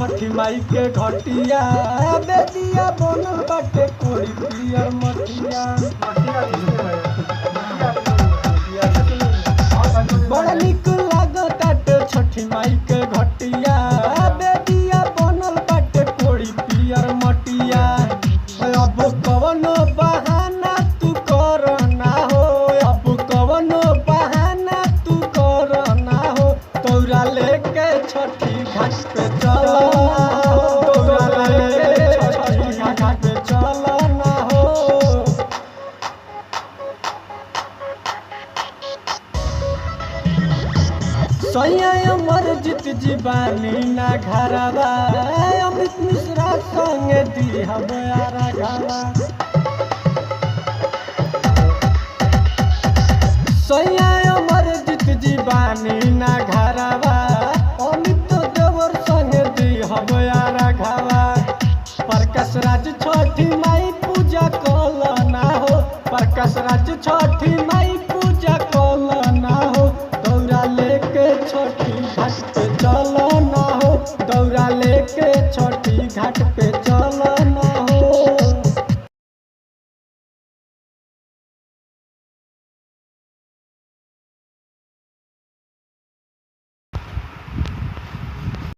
छठी माई के घटिया बेदिया बनल बाटे कोरी पियर मटिया। बड़ा निक लागताटे छठी माई के घटिया बेदिया बनल बाटे कोरी पियर मटिया। अब कवनो बहाना तू कर ना हो, अब कवनो बहाना तू कर ना हो, तौरा लेके छठी घाट पे चल ना हो, तौरा लेके छठी घाट पे चल ना हो। सैया अमरजीत जीवानी ना घरवा अमित मिश्रा संगे दिहब राघवा। सैया अमरजीत जीवानी ना घरवा अमित देवर संगे दिहब राघवा। प्रकाश राज छठी माई पूजा कल ना हो, प्रकाश राज छठी माई पूजा कल ना हो, दौरा लेके छठी घाट पे चल ना हो, दौरा लेके छठी घाट पे चल।